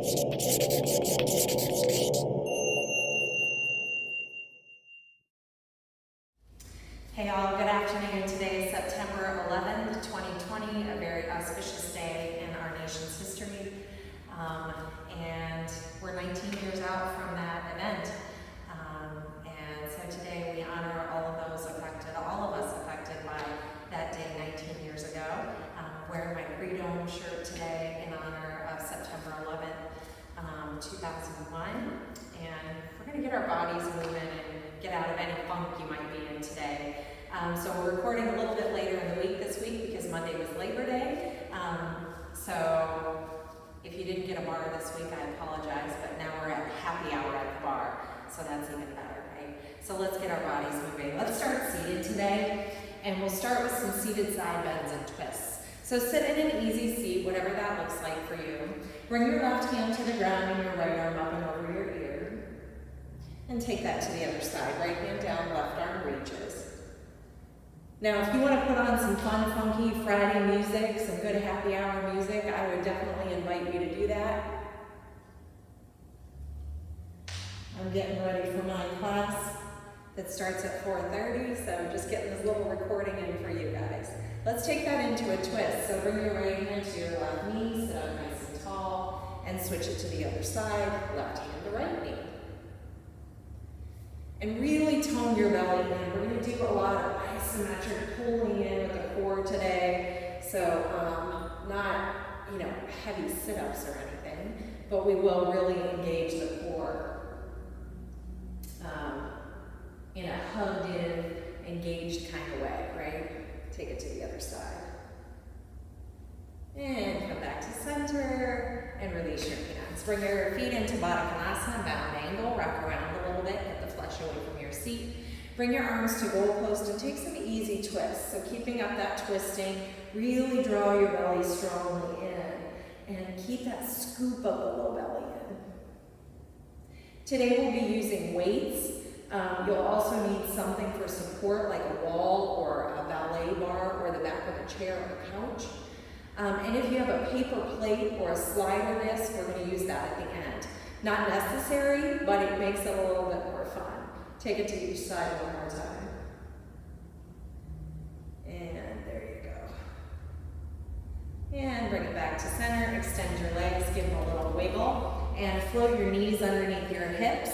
Hey all, good afternoon. Today is September 11th, 2020, a very auspicious day in our nation's history. And we're 19 years out from that event. And so today we honor all of those affected, all of us affected by that day 19 years ago. Wearing my pre-dome shirt today in honor of September 11th, 2001. And we're going to get our bodies moving and get out of any funk you might be in today. So we're recording a little bit later in the week this week because Monday was Labor Day. So if you didn't get a bar this week, I apologize, but now we're at happy hour at the bar, so that's even better, right? So let's get our bodies moving. Let's start seated today, and we'll start with some seated side bends and twists. So sit in an easy seat, whatever that looks like for you. Bring your left hand to the ground and your right arm up and over your ear. And take that to the other side. Right hand down, left arm reaches. Now, if you want to put on some fun, funky Friday music, some good happy hour music, I would definitely invite you to do that. I'm getting ready for my class that starts at 4:30, so just getting this little recording in for you guys. Let's take that into a twist. So bring your right hand to your left knee, sit up nice and tall, and switch it to the other side, left hand to right knee. And really tone your belly in. We're going to do a lot of isometric pulling in with the core today. So not, heavy sit-ups or anything, but we will really engage the core in a hugged-in, engaged kind of way, right? Take it to the other side. And come back to center and release your hands. Bring your feet into Baddha Konasana, bound angle, rock around a little bit, get the flesh away from your seat. Bring your arms to goalpost and take some easy twists. So keeping up that twisting, really draw your belly strongly in and keep that scoop of the low belly in. Today we'll be using weights. You'll also need something for support like a wall or a ballet bar or the back of a chair or a couch. And if you have a paper plate or a slider disc, we're going to use that at the end. Not necessary, but it makes it a little bit more fun. Take it to each side one more time. And there you go. And bring it back to center. Extend your legs, give them a little wiggle. And float your knees underneath your hips.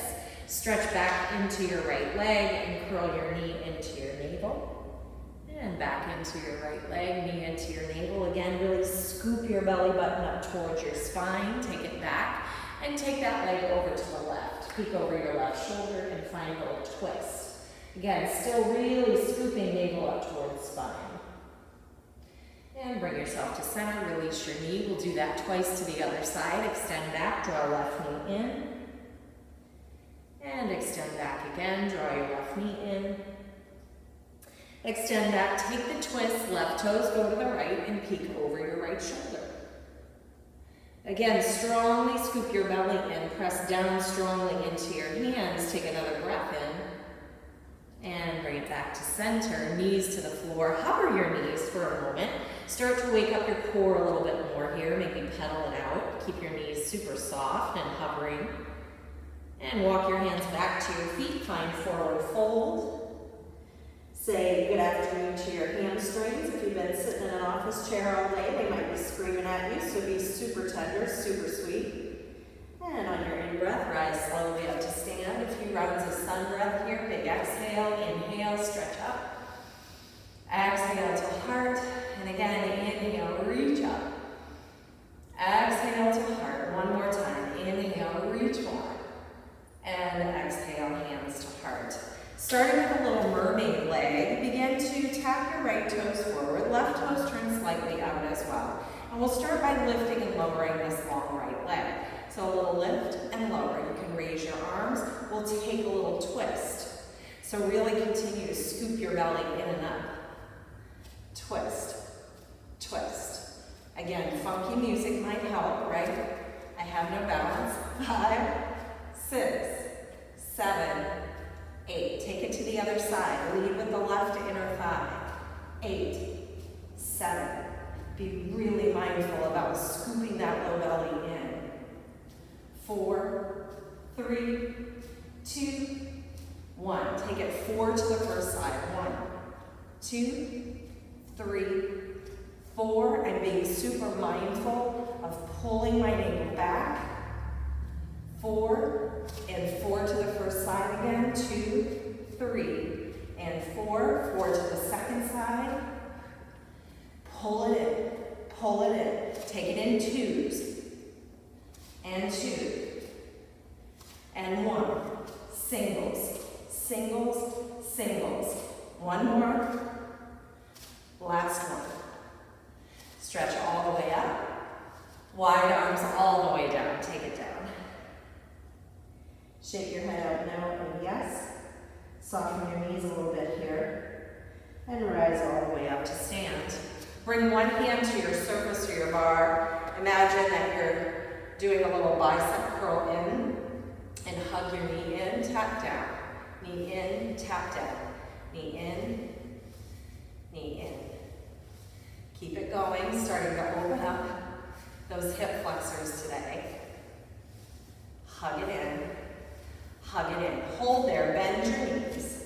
Stretch back into your right leg and curl your knee into your navel. And back into your right leg, knee into your navel. Again, really scoop your belly button up towards your spine. Take it back and take that leg over to the left. Peek over your left shoulder and find a little twist. Again, still really scooping navel up towards spine. And bring yourself to center, release your knee. We'll do that twice to the other side. Extend back, draw left knee in. And extend back again, draw your left knee in. Extend back, take the twist, left toes go to the right and peek over your right shoulder. Again, strongly scoop your belly in, press down strongly into your hands, take another breath in, and bring it back to center, knees to the floor, hover your knees for a moment, start to wake up your core a little bit more here, maybe pedal it out, keep your knees super soft and hovering, and walk your hands back to your feet, find forward fold. Say good afternoon to your hamstrings. If you've been sitting in an office chair all day, they might be screaming at you, so be super tender, super sweet. And on your in-breath, rise slowly up to stand. A few rounds of sun breath here. Big exhale, inhale, stretch up. Exhale to heart, and again, inhale, reach up. Exhale to heart, one more time. Inhale, reach wide. And exhale, hands to heart. Starting with a little mermaid leg, begin to tap your right toes forward, left toes turn slightly out as well. And we'll start by lifting and lowering this long right leg. So a little lift and lower. You can raise your arms. We'll take a little twist. So really continue to scoop your belly in and up. Twist, twist. Again, funky music might help, right? I have no balance. 5, 6, 7, 8. Take it to the other side. Lead with the left inner thigh. 8, 7. Be really mindful about scooping that low belly in. 4 to the second side. Pull it in, pull it in. Take it in 2s. And 2. And 1. Singles, singles, singles. 1 more. Last one. Stretch all the way up. Wide arms all the way down. Take it down. Shake your head out no and yes. Soften your knees a little bit here. And rise all the way up to stand. Bring one hand to your surface or your bar. Imagine that you're doing a little bicep curl in. And hug your knee in, tap down. Knee in, tap down. Knee in, knee in. Keep it going, starting to open up those hip flexors today. Hug it in, hug it in. Hold there, bend your knees.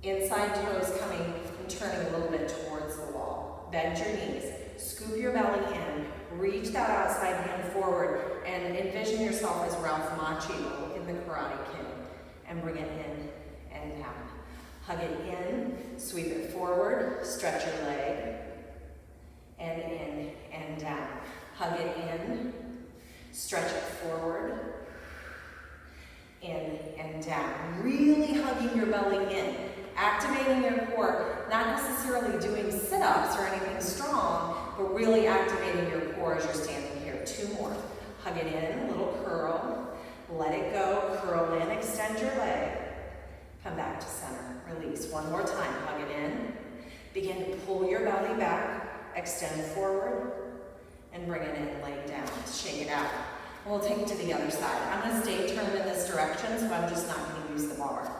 Inside toes coming and turning a little bit towards the wall. Bend your knees, scoop your belly in, reach that outside hand forward, and envision yourself as Ralph Macchio in the Karate Kid, and bring it in and down. Hug it in, sweep it forward, stretch your leg, and in and down. Hug it in, stretch it forward, in and down. Really hugging your belly in, activating your core, not necessarily doing sit-ups or anything strong, but really activating your core as you're standing here. 2 more. Hug it in, little curl, let it go, curl in, extend your leg, come back to center. Release. 1 more time. Hug it in. Begin to pull your belly back. Extend forward. And bring it in. Lay down. Shake it out. And we'll take it to the other side. I'm going to stay turned in this direction, so I'm just not going to use the bar.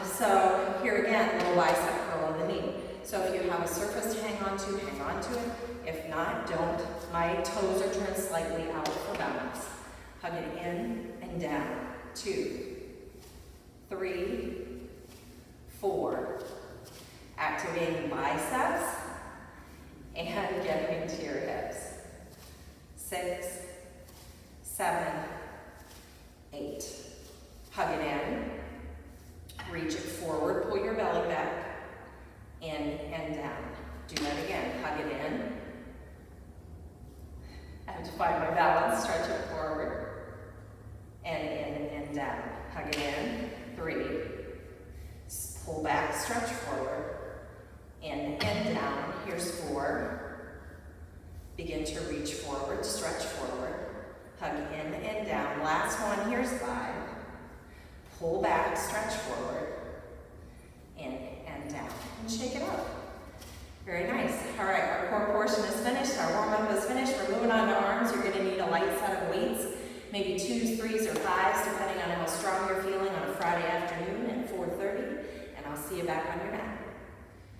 So here again, little bicep curl on the knee. So if you have a surface to hang on to it. If not, don't. My toes are turned slightly out for balance. Hug it in and down. 2, 3, 4. Activating biceps and getting into your hips. 6, 7, 8. Hug it in. Reach it forward. Pull your belly back. In and down. Do that again. Hug it in. I have to find my balance. Stretch it forward. And in and down. Hug it in. 3. Pull back, stretch forward, in and down. Here's 4. Begin to reach forward, stretch forward, hug in and down. Last one, here's 5. Pull back, stretch forward, in and down. And shake it up. Very nice. All right, our core portion is finished. Our warm-up is finished. We're moving on to arms. You're going to need a light set of weights, maybe 2s, 3s, or 5s, depending on how strong you're feeling on a Friday afternoon at 4:30. I'll see you back on your mat.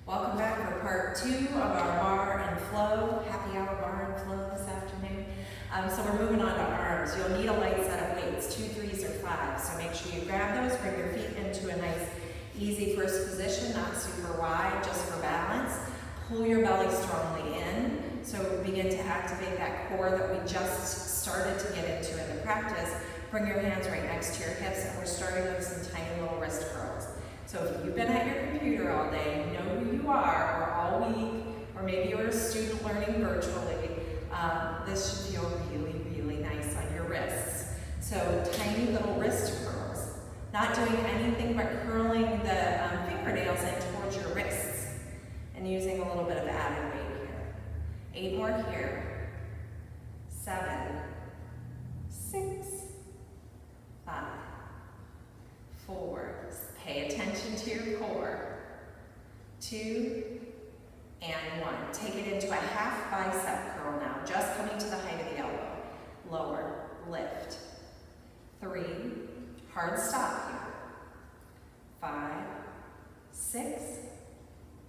Welcome back for part 2 of our bar and flow, happy hour bar and flow this afternoon. So we're moving on to arms. You'll need a light set of weights, 2, 3s, or 5s. So make sure you grab those, bring your feet into a nice, easy first position, not super wide, just for balance. Pull your belly strongly in. So begin to activate that core that we just started to get into in the practice. Bring your hands right next to your hips, and we're starting with some tiny little wrist curls. So if you've been at your computer all day, know who you are, or all week, or maybe you're a student learning virtually, this should feel really, really nice on your wrists. So tiny little wrist curls. Not doing anything but curling the fingernails in towards your wrists and using a little bit of added weight here. 8 more here. 7, 6, 5, 4. Pay attention to your core. 2 and 1. Take it into a half bicep curl now, just coming to the height of the elbow. Lower, lift. 3, hard stop here. 5, 6,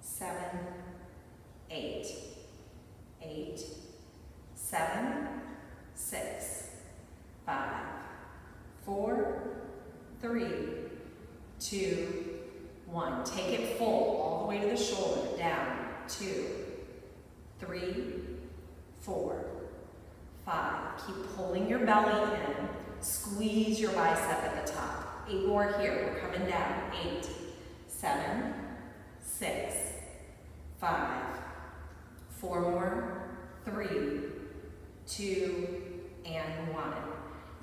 7, 8. 8, 7, 6, 5, 4, 3, 2, 1. Take it full, all the way to the shoulder, down. 2, 3, 4, 5. Keep pulling your belly in. Squeeze your bicep at the top. 8 more here. We're coming down. 8, 7, 6, 5, 4 more, 3, 2, and 1.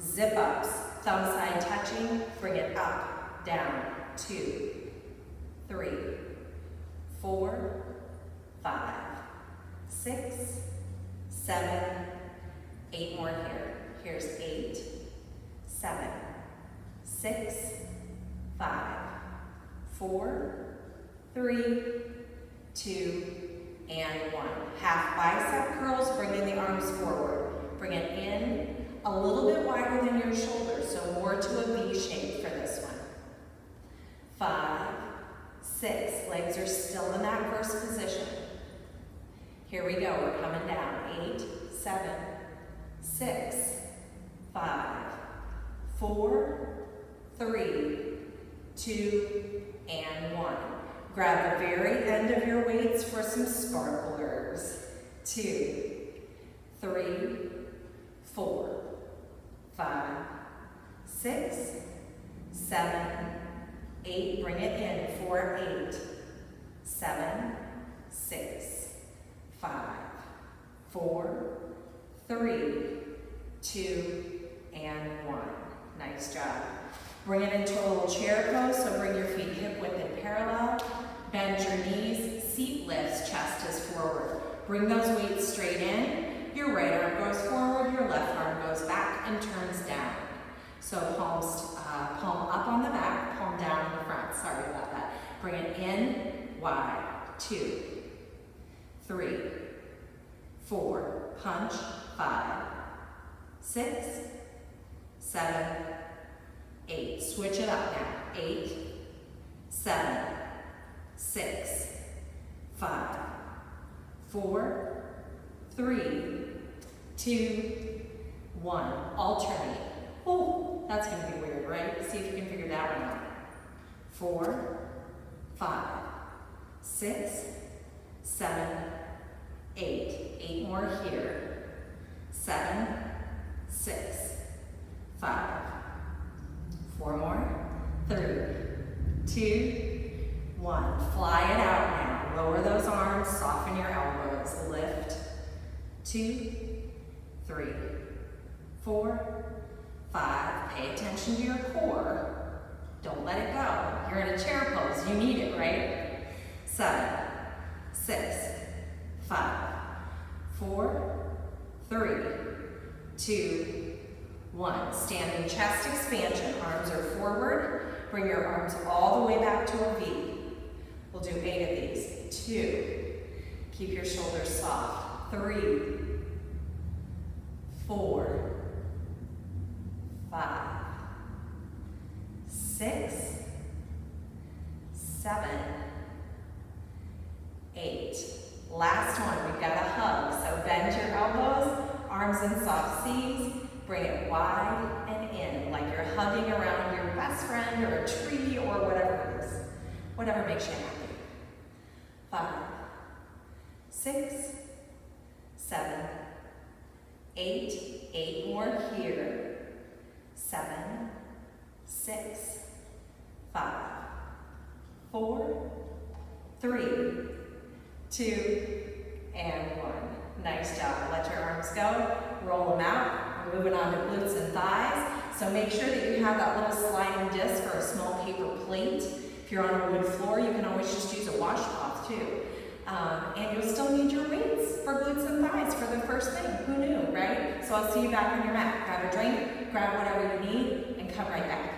Zip ups, thumb side touching, bring it up, down, 2, 3, 4, 5, 6, 7, 8 more here. Here's 8, 7, 6, 5, 4, 3, 2, and 1. Half bicep curls, bringing the arms forward. Bring it in a little bit wider than your shoulders, so more to a V shape for this one. 5, 6, legs are still in that first position. Here we go, we're coming down. 8, 7, 6, 5, 4, 3, 2, and 1. Grab the very end of your weights for some sparklers. 2, 3, 4, 5, 6, 7, 8. Bring it in for 8, 7, 6, 5, 4, 3, 2, and 1. Nice job. Bring it into a little chair pose, so bring your feet hip width and parallel. Bend your knees, seat lifts, chest is forward. Bring those weights straight in. Your right arm goes forward, your left arm goes back and turns down. So palm up on the back, palm down on the front. Sorry about that. Bring it in, wide. 2, 3, 4, punch. 5, 6, 7, 8. Switch it up now. 8, 7, 6, 5, 4, 3, 2, 1. Alternate. Oh, that's going to be weird, right? See if you can figure that one out. 4, 5, 6, 7, 8. 8 more here. 7, 6, 5. 4 more. 3, 2, 1. Fly it out now. Lower those arms, soften your elbows. Lift. 2, 3, 4, 5. Pay attention to your core. Don't let it go. You're in a chair pose. You need it, right? 7, 6, 5, 4, 3, 2, 1. Standing chest expansion. Arms are forward. Bring your arms all the way back to a V. We'll do 8 of these. 2. Keep your shoulders soft. 3, 4, 5, 6, 7, 8. Last one, we've got a hug. So bend your elbows, arms in soft C's, bring it wide and in, like you're hugging around your best friend or a tree or whatever it is. Whatever makes you happy. 5, 6, 7, 8. 8 more here. 7, 6, 5, 4, 3, 2, and 1. Nice job. Let your arms go. Roll them out. We're moving on to glutes and thighs. So make sure that you have that little sliding disc or a small paper plate. If you're on a wood floor, you can always just use a washcloth too. And you'll still need your weights for glutes and thighs for the first thing. Who knew, right? So I'll see you back on your mat. Grab a drink, grab whatever you need, and come right back.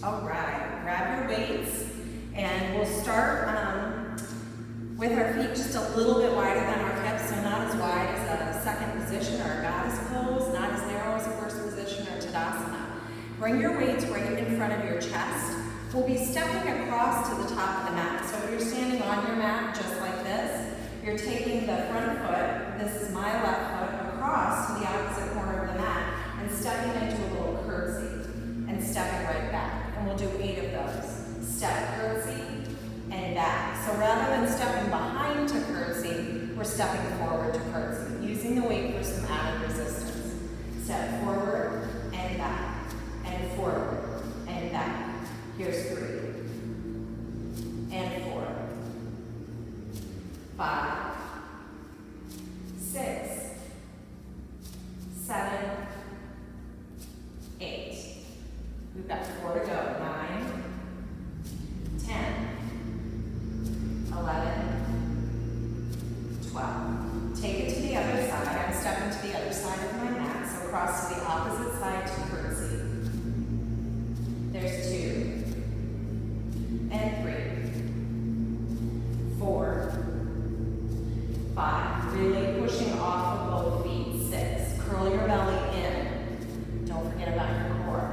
All right, grab your weights, and we'll start with our feet just a little bit wider than our hips, so not as wide as a second position or a goddess pose, not as narrow as a first position or Tadasana. Bring your weights right in front of your chest. We'll be stepping across to the top of the mat. So if you're standing on your mat just like this, you're taking the front foot, this is my left foot, across to the opposite corner of the mat and stepping into a little curtsy and stepping right back. And we'll do 8 of those. Step, curtsy, and back. So rather than stepping behind to curtsy, we're stepping forward to curtsy, using the weight for some added resistance. Step forward and back, and forward and back. 5, 6, 7, 8. We've got 4 to go. 9, 10, 11, 12. Take it to the other side. I'm stepping to the other side of my mat, so cross to the opposite side to curtsy. There's 2, and 3, 4, 5. Really pushing off of both feet. 6. Curl your belly in. Don't forget about your core.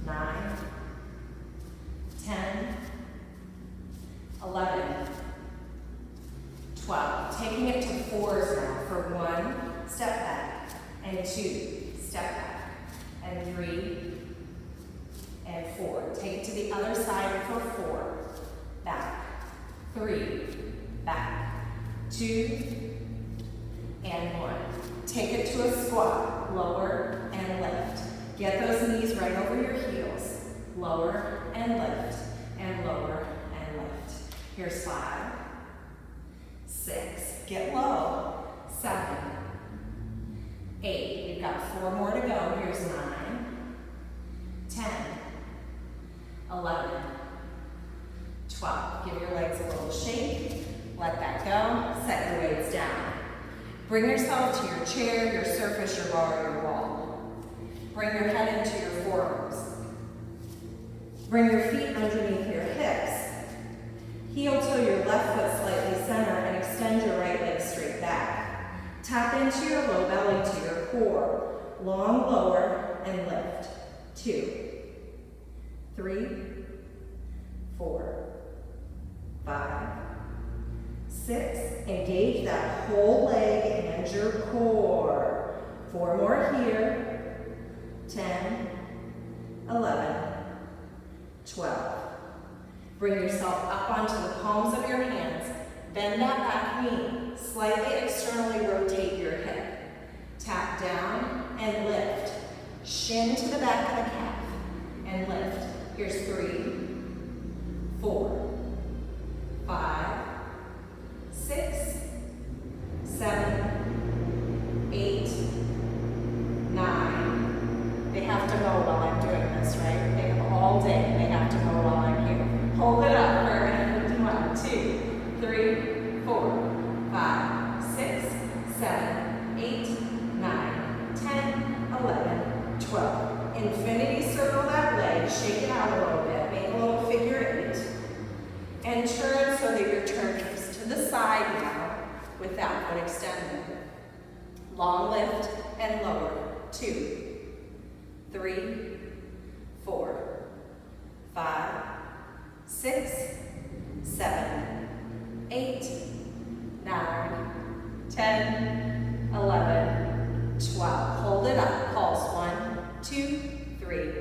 9, 10, 11, 12. Taking it to 4s now. For 1, step back, and 2, step back, and 3, and 4. Take it to the other side for 4. Back, 3, back, 2, and 1. Take it to a squat. Lower and lift. Get those knees right over your heels. Lower and lift, and lower and lift. Here's 5, 6. Get low. 7, 8. We've got 4 more to go. Here's 9, 10, 11, 12. Give your legs a little shake. Let that go. Set your weights down. Bring yourself to your chair, your surface, your bar, or your wall. Bring your head into your forearms. Bring your feet underneath your hips. Heel toe your left foot slightly center and extend your right leg straight back. Tap into your low belly to your core. Long lower and lift. 2, 3, 4, 5, 6. Engage that whole leg and your core. 4 more here. 10, 11, 12. Bring yourself up onto the palms of your hands. Bend that back knee. Slightly externally rotate your hip. Tap down and lift. Shin to the back of the calf and lift. Here's 3, 4, 5, 6, 7, 8, 9. They have to go while I'm doing this, right? They have all day. They have to go while I'm here. Hold it up for a minute. 1, 2, 3, 4, 5, 6, 7, 8, 9, 10, 11, 12. Infinity circle that leg. Shake it out a little bit. Make a little figure 8. And turn so that your turn is to the side now with that foot extended. Long lift and lower. 2, 3, 4, 5, 6, 7, 8, 9, 10, 11, 12. Hold it up. Pulse. 1, 2, 3,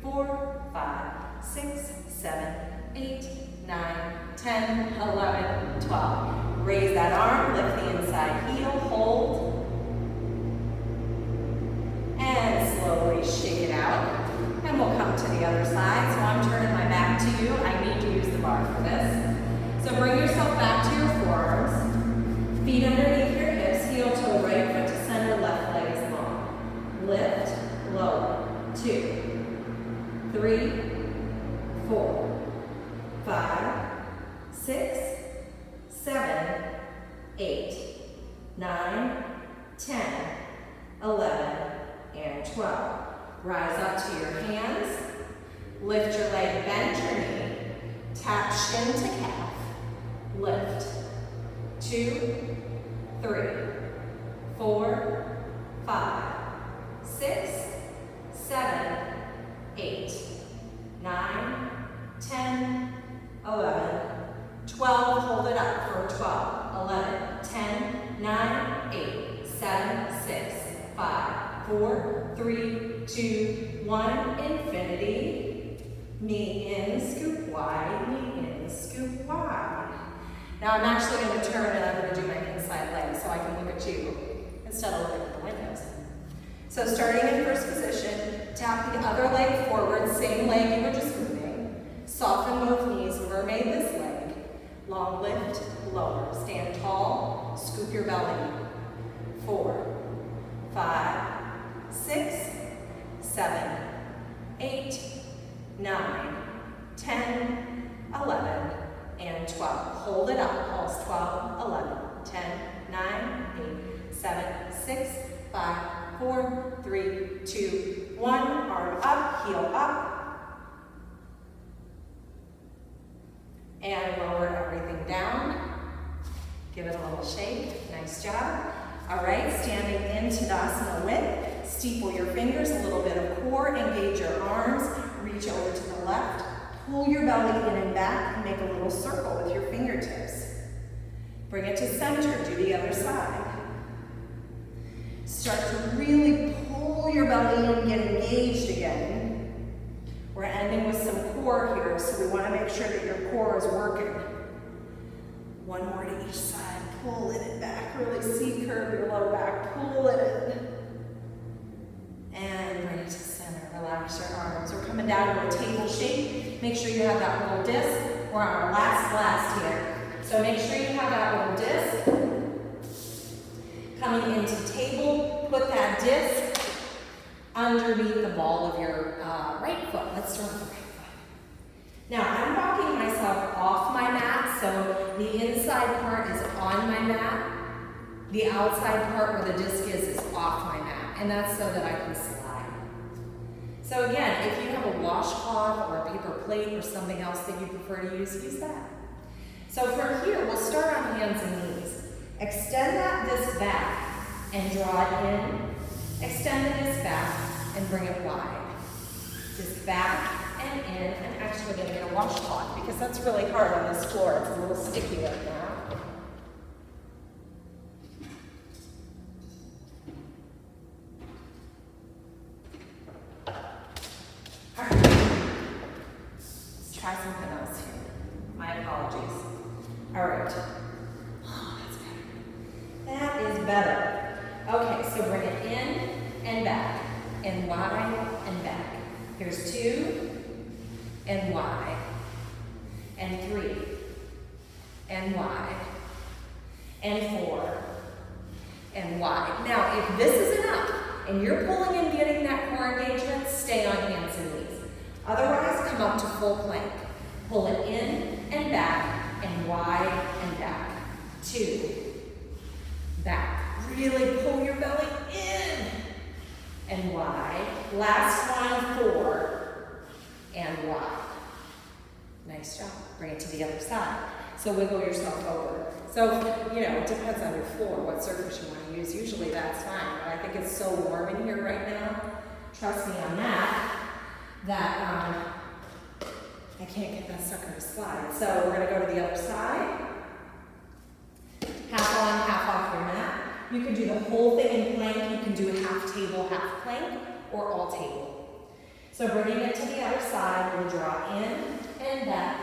4, 5, 6, 7, 8, 9, 10, 11, 12. Raise that arm, lift the inside heel, hold. And slowly shake it out. And we'll come to the other side. So I'm turning my back to you. I need to use the bar for this. So bring yourself back to your forearms. Feet underneath your hips, heel toe right foot to center, left leg is long. Lift, lower. 2, 3, 4, 5, 6, 7, 8, 9, 10, 11, and 12. Rise up to your hands. Lift your leg, bend your knee. Tap shin to calf. Lift. 2, 3, 4, 5, 6, 7, 8, 9, 10, 11, 12. Hold it up for 12, 11, 10, 9, 8, 7, 6, 5, 4, 3, 2, 1. Infinity. Knee in, scoop wide, knee in, scoop wide. Now I'm actually going to turn and I'm going to do my inside leg so I can look at you instead of looking at the windows. So starting in first position, tap the other leg forward, same leg you were just moving. Soften both knees, mermaid this leg. Long lift, lower. Stand tall, scoop your belly. 4, 5, 6, 7, 8, 9, 10, 11, and 12. Hold it up. Pulse 12, 11, 10, 9, 8, 7, 6, 5, 4, 3, 2, 1. Arm up, heel up. And lower everything down. Give it a little shake. Nice job. All right, standing in Tadasana width. Steeple your fingers, a little bit of core. Engage your arms. Reach over to the left. Pull your belly in and back and make a little circle with your fingertips. Bring it to center. Do the other side. Start to really pull your belly in, get engaged again. We're ending with some core here, so we want to make sure that your core is working. One more to each side. Pull it back. Really C-curve your low back. Pull it in. And bring it to center. Relax your arms. We're coming down to a table shape. Make sure you have that little disc. We're on our last here. So make sure you have that little disc. Coming into table, put that disc underneath the ball of your right foot. Let's start with the right foot. Now, I'm walking myself off my mat, so the inside part is on my mat. The outside part where the disc is off my mat, and that's so that I can slide. So again, if you have a washcloth or a paper plate or something else that you prefer to use that. So from here, we'll start on hands and knees. Extend that disc back and draw it in. Extend the disc back and bring it wide. Disc back and in, and actually going to get a washcloth because that's really hard on this floor. It's a little sticky right now. All right. Let's try something else here. My apologies. All right. Oh, that's better. That is better. Okay, so bring it in and back, and wide and back. Here's 2, and wide, and 3, and wide, and 4, and wide. Now, if this is enough, and you're pulling and getting that core engagement, stay on hands and knees. Otherwise, come up to full plank. Pull it in and back, and wide and back. 2, back. Really pull your belly in and wide. Last one, 4 and wide. Nice job. Bring it to the other side. So wiggle yourself over. So, it depends on your floor, what surface you want to use. Usually that's fine, but I think it's so warm in here right now. Trust me on that I can't get that sucker to slide. So we're going to go to the other side. Half on, half off your mat. You can do the whole thing in plank. You can do half table, half plank, or all table. So bringing it to the other side, we'll draw in and back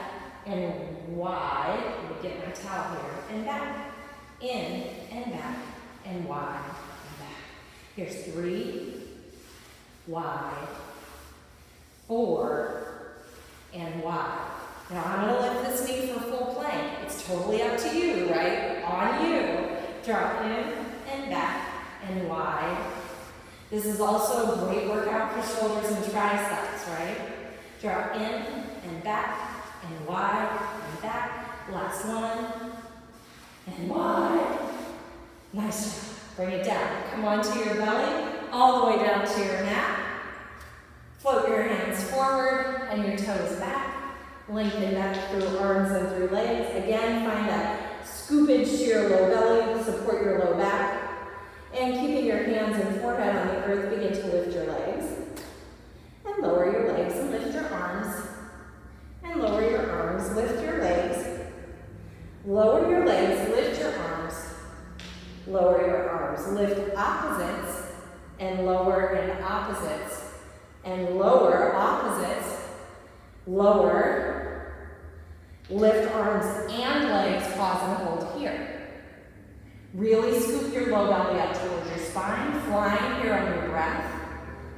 and wide. Let me get my towel here. And back, in and back, and wide and back. Here's 3, wide, 4, and wide. Now I'm going to lift this knee for full plank. It's totally up to you, right? On you. Draw in and back and wide. This is also a great workout for shoulders and triceps, right? Draw in and back and wide and back. Last one and wide. Nice job. Bring it down. Come onto your belly, all the way down to your mat. Float your hands forward and your toes back. Lengthen back through arms and through legs. Again, find that scoopage to your low belly, support your low back. And keeping your hands and forehead on the earth, begin to lift your legs. And lower your legs and lift your arms. And lower your arms, lift your legs. Lower your legs, lift your arms. Lower your arms. Lift opposites and lower and opposites. And lower opposites. Lower. Lift arms and legs, pause and hold here. Really scoop your low belly up towards your spine, flying here on your breath.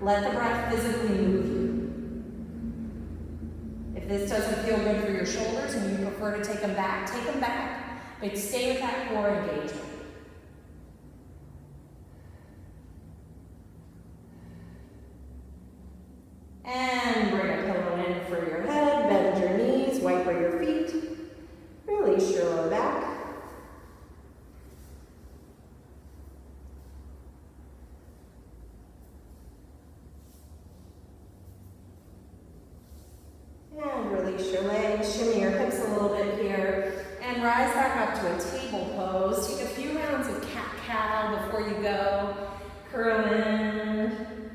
Let the breath physically move you. If this doesn't feel good for your shoulders and you prefer to take them back, but stay with that core engagement. And bring a pillow in for your head, bend your knees, wiper your feet, release your lower back. And release your legs, shimmy your hips a little bit here, and rise back up to a table pose. Take a few rounds of cat-cow before you go. Curl in,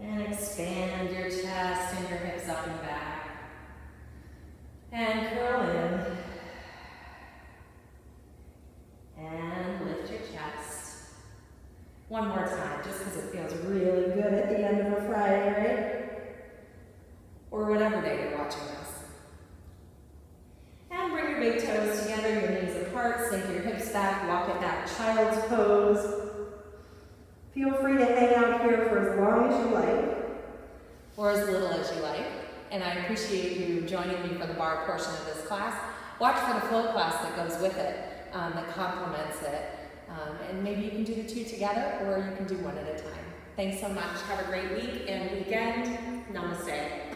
and expand your chest and your hips up and back. And curl in, and lift your chest. One more time, just because it feels really good at the end of a Friday, right? Or whatever day you're watching this. And bring your big toes together, your knees apart, sink your hips back, walk it back, child's pose. Feel free to hang out here for as long as you like, or as little as you like. And I appreciate you joining me for the Barre portion of this class. Watch for the flow class that goes with it, that complements it. And maybe you can do the two together, or you can do one at a time. Thanks so much. Have a great week and weekend. Namaste.